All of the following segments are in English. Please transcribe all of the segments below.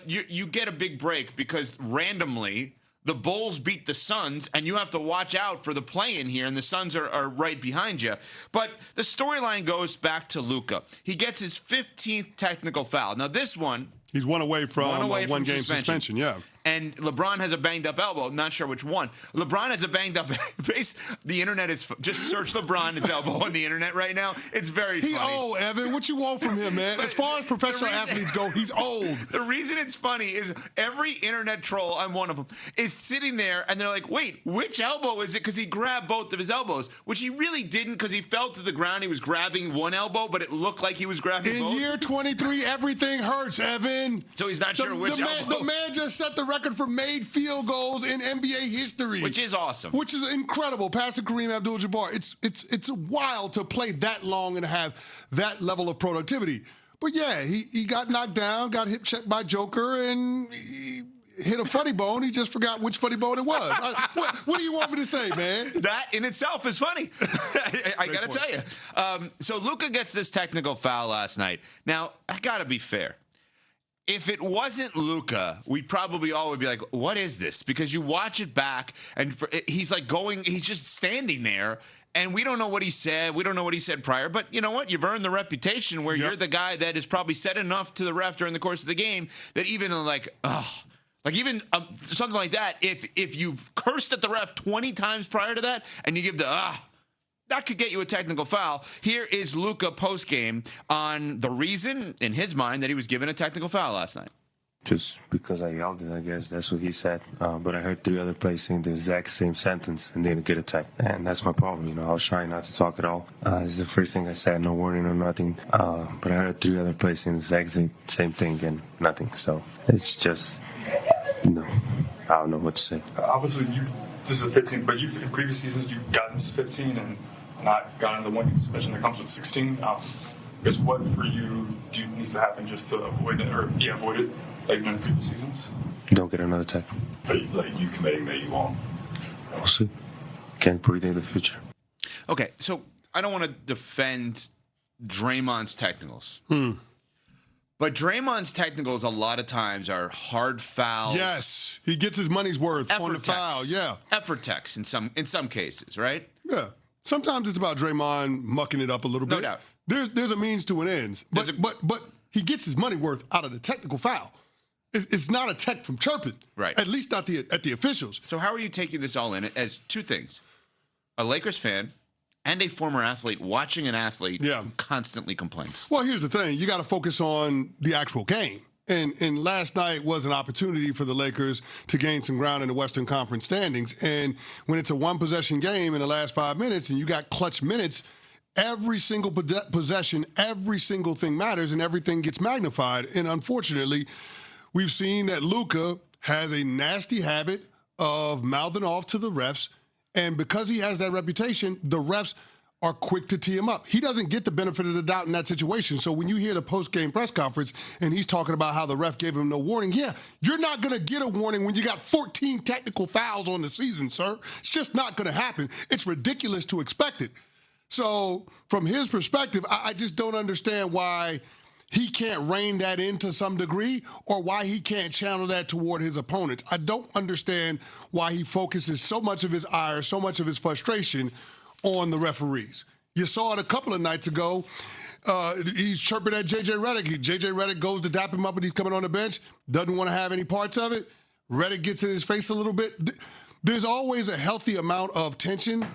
you get a big break because randomly the Bulls beat the Suns, and you have to watch out for the play-in here, and the Suns are right behind you. But the storyline goes back to Luka. He gets his 15th technical foul. Now, this one... He's one away from one-game suspension, yeah. And LeBron has a banged-up elbow. Not sure which one. LeBron has a banged-up face. The internet is... Just search LeBron his elbow on the internet right now. It's very funny. He old, Evan. What you want from him, man? As far as professional athletes go, he's old. The reason it's funny is every internet troll, I'm one of them, is sitting there, and they're like, wait, which elbow is it? Because he grabbed both of his elbows, which he really didn't because he fell to the ground. He was grabbing one elbow, but it looked like he was grabbing both. In year 23, everything hurts, Evan. So he's not sure which elbow. The man just set the record for made field goals in NBA history. Which is awesome. Which is incredible. Passing Kareem Abdul-Jabbar. It's wild to play that long and have that level of productivity. But, yeah, he got knocked down, got hip checked by Joker, and he hit a funny bone. He just forgot which funny bone it was. What do you want me to say, man? That in itself is funny. I got to tell you. So Luka gets this technical foul last night. Now, I got to be fair. If it wasn't Luka, we probably all would be like, what is this? Because you watch it back, and he's just standing there, and we don't know what he said. We don't know what he said prior. But you know what? You've earned the reputation where you're the guy that has probably said enough to the ref during the course of the game that even something like that, if you've cursed at the ref 20 times prior to that, and you give that could get you a technical foul. Here is Luka postgame on the reason, in his mind, that he was given a technical foul last night. Just because I yelled it, I guess that's what he said. But I heard 3 other players saying the exact same sentence and didn't get attacked. And that's my problem. I was trying not to talk at all. It's the first thing I said, no warning or nothing. But I heard 3 other players saying the exact same thing and nothing. So it's just, I don't know what to say. Obviously, this is a 15, but in previous seasons, you've gotten to 15 and not gotten the 1-game suspension that comes with 16. I guess what for you needs to happen just to avoid it, like during previous seasons? Don't get another tackle. But you committing that you won't? We'll see. Can't predict the future. Okay, so I don't want to defend Draymond's technicals. But Draymond's technicals a lot of times are hard fouls. Yes, he gets his money's worth on the foul. Yeah, effort techs in some cases, right? Yeah. Sometimes it's about Draymond mucking it up a little bit. No doubt. There's a means to an end. But he gets his money worth out of the technical foul. It's not a tech from chirping. Right. At least not at the officials. So how are you taking this all in as 2 things? A Lakers fan and a former athlete watching an athlete who constantly complains. Well, here's the thing. You got to focus on the actual game. And last night was an opportunity for the Lakers to gain some ground in the Western Conference standings. And when it's a one-possession game in the last 5 minutes and you got clutch minutes, every single possession, every single thing matters, and everything gets magnified. And unfortunately, we've seen that Luka has a nasty habit of mouthing off to the refs. And because he has that reputation, the refs are quick to tee him up. He doesn't get the benefit of the doubt in that situation. So when you hear the post-game press conference and he's talking about how the ref gave him no warning, you're not going to get a warning when you got 14 technical fouls on the season, sir. It's just not going to happen. It's ridiculous to expect it. So from his perspective, I just don't understand why he can't rein that in to some degree or why he can't channel that toward his opponents. I don't understand why he focuses so much of his ire, so much of his frustration on the referees. You saw it a couple of nights ago. He's chirping at J.J. Redick. J.J. Redick goes to dap him up and he's coming on the bench, doesn't want to have any parts of it. Redick gets in his face a little bit. There's always a healthy amount of tension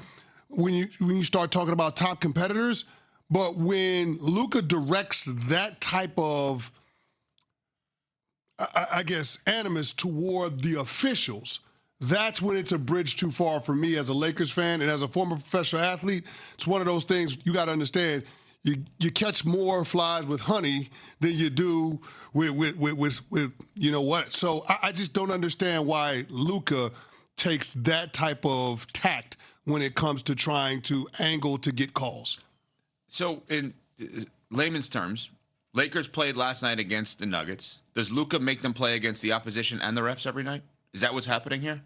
when you start talking about top competitors. But when Luka directs that type of, I guess, animus toward the officials, that's when it's a bridge too far for me as a Lakers fan and as a former professional athlete. It's one of those things you got to understand. You catch more flies with honey than you do with you know what. So I just don't understand why Luka takes that type of tact when it comes to trying to angle to get calls. So in layman's terms, Lakers played last night against the Nuggets. Does Luka make them play against the opposition and the refs every night? Is that what's happening here?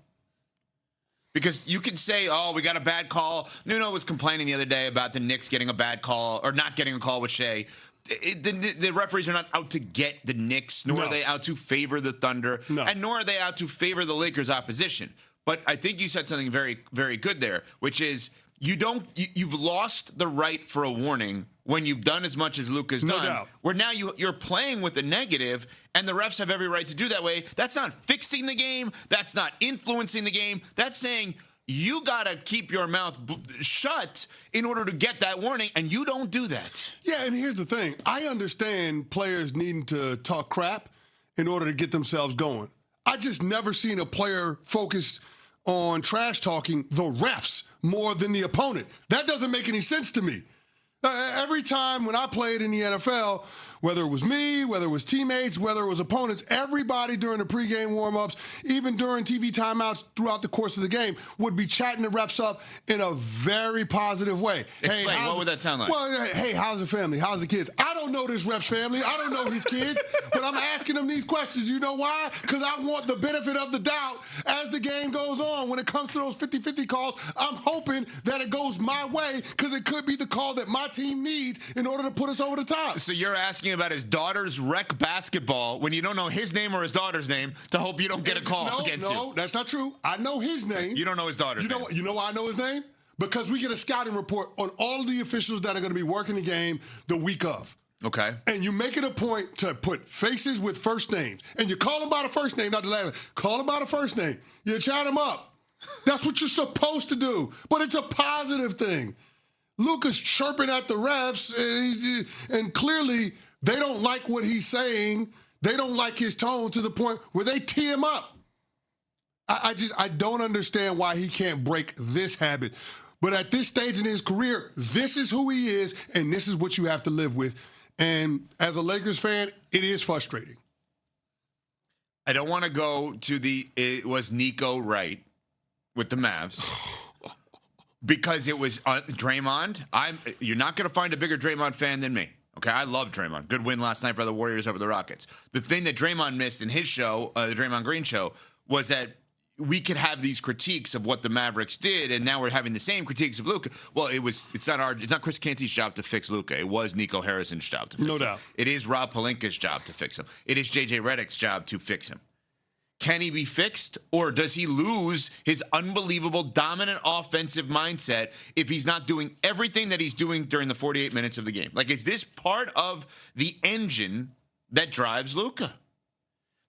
Because you could say, oh, we got a bad call. Nuno was complaining the other day about the Knicks getting a bad call or not getting a call with Shea. the referees are not out to get the Knicks, nor are they out to favor the Thunder, and nor are they out to favor the Lakers' opposition. But I think you said something very, very good there, which is you've lost the right for a warning when you've done as much as Luka's done. Doubt. Where now you're playing with a negative, and the refs have every right to do that way. That's not fixing the game. That's not influencing the game. That's saying you got to keep your mouth shut in order to get that warning, and you don't do that. Yeah, and here's the thing. I understand players needing to talk crap in order to get themselves going. I just never seen a player focus on trash talking the refs more than the opponent. That doesn't make any sense to me. Every time when I played in the NFL, whether it was me, whether it was teammates, whether it was opponents, everybody during the pregame warm-ups, even during TV timeouts throughout the course of the game, would be chatting the refs up in a very positive way. Explain, what would that sound like? Well, hey, how's the family? How's the kids? I don't know this ref's family. I don't know his kids, but I'm asking them these questions. You know why? Because I want the benefit of the doubt as the game goes on. When it comes to those 50-50 calls, I'm hoping that it goes my way because it could be the call that my team needs in order to put us over the top. So you're asking about his daughter's rec basketball when you don't know his name or his daughter's name to hope you don't get a call against you. No, that's not true. I know his name. You don't know his daughter's name. You know why I know his name? Because we get a scouting report on all of the officials that are going to be working the game the week of. Okay. And you make it a point to put faces with first names. And you call them by the first name, not the last name. Call them by the first name. You chat them up. That's what you're supposed to do. But it's a positive thing. Luka's chirping at the refs, and clearly they don't like what he's saying. They don't like his tone to the point where they tee him up. I don't understand why he can't break this habit. But at this stage in his career, this is who he is, and this is what you have to live with. And as a Lakers fan, it is frustrating. I don't want to go to it was Nico right with the Mavs. Because it was Draymond. You're not going to find a bigger Draymond fan than me. Okay, I love Draymond. Good win last night for the Warriors over the Rockets. The thing that Draymond missed in his show, the Draymond Green show, was that we could have these critiques of what the Mavericks did, and now we're having the same critiques of Luka. Well, it's not Chris Canty's job to fix Luka. It was Nico Harrison's job to fix him. No doubt. It is Rob Pelinka's job to fix him. It is JJ Redick's job to fix him. Can he be fixed, or does he lose his unbelievable dominant offensive mindset if he's not doing everything that he's doing during the 48 minutes of the game? Like, is this part of the engine that drives Luka?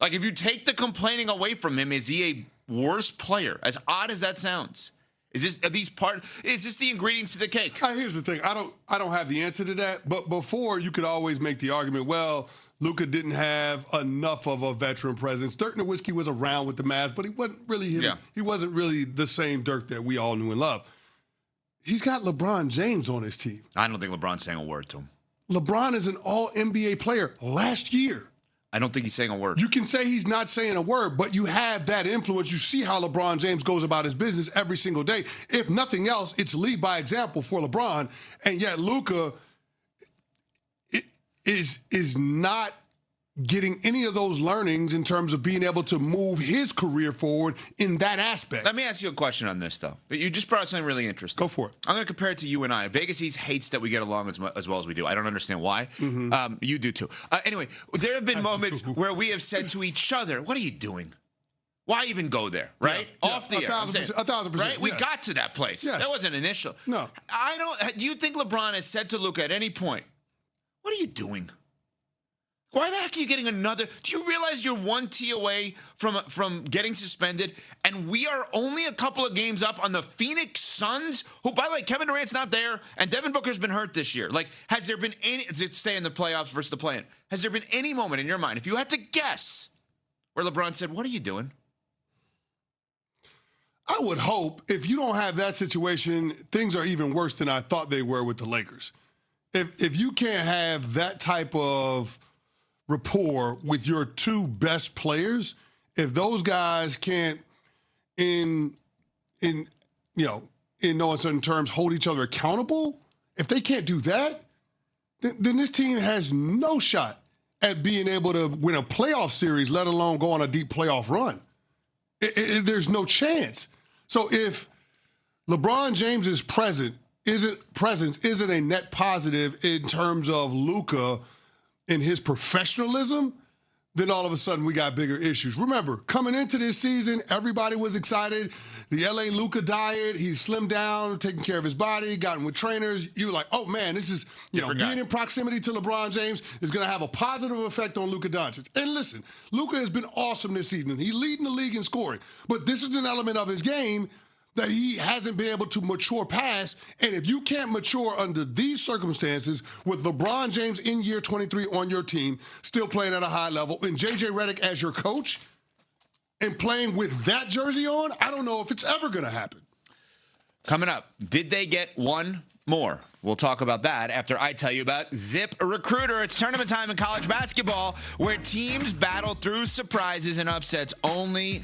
Like, if you take the complaining away from him, is he a worse player? As odd as that sounds. Is this the ingredients to the cake? Here's the thing. I don't have the answer to that, but before you could always make the argument, well, Luka didn't have enough of a veteran presence. Dirk Nowitzki was around with the Mavs, but he wasn't really He wasn't really the same Dirk that we all knew and loved. He's got LeBron James on his team. I don't think LeBron's saying a word to him. LeBron is an all-NBA player last year. I don't think he's saying a word. You can say he's not saying a word, but you have that influence. You see how LeBron James goes about his business every single day. If nothing else, it's lead by example for LeBron, and yet Luka is not getting any of those learnings in terms of being able to move his career forward in that aspect. Let me ask you a question on this, though. You just brought up something really interesting. Go for it. I'm going to compare it to you and I. Vegas East hates that we get along as well as we do. I don't understand why. Mm-hmm. You do, too. Anyway, there have been moments where we have said to each other, what are you doing? Why even go there, right? Yeah, Off the air. 1,000%. Right? We got to that place. Yes. That wasn't initial. No. Do you think LeBron has said to Luka at any point, what are you doing? Why the heck are you getting another? Do you realize you're one T away from getting suspended? And we are only a couple of games up on the Phoenix Suns, who, by the way, Kevin Durant's not there, and Devin Booker's been hurt this year. Like, has there been any, to stay in the playoffs versus the play-in, has there been any moment in your mind, if you had to guess, where LeBron said, what are you doing? I would hope if you don't have that situation, things are even worse than I thought they were with the Lakers. If you can't have that type of rapport with your two best players, if those guys can't, in no uncertain terms, hold each other accountable, if they can't do that, then this team has no shot at being able to win a playoff series, let alone go on a deep playoff run. There's no chance. So if LeBron James is present isn't a net positive in terms of Luka and his professionalism, then all of a sudden we got bigger issues. Remember, coming into this season, everybody was excited. The LA Luka diet, he slimmed down, taking care of his body, gotten with trainers. You were like, oh man, this is, being in proximity to LeBron James is going to have a positive effect on Luka Doncic. And listen, Luka has been awesome this season. He's leading the league in scoring. But this is an element of his game that he hasn't been able to mature past. And if you can't mature under these circumstances with LeBron James in year 23 on your team, still playing at a high level, and JJ Redick as your coach, and playing with that jersey on, I don't know if it's ever going to happen. Coming up, did they get one more? We'll talk about that after I tell you about Zip Recruiter. It's tournament time in college basketball where teams battle through surprises and upsets only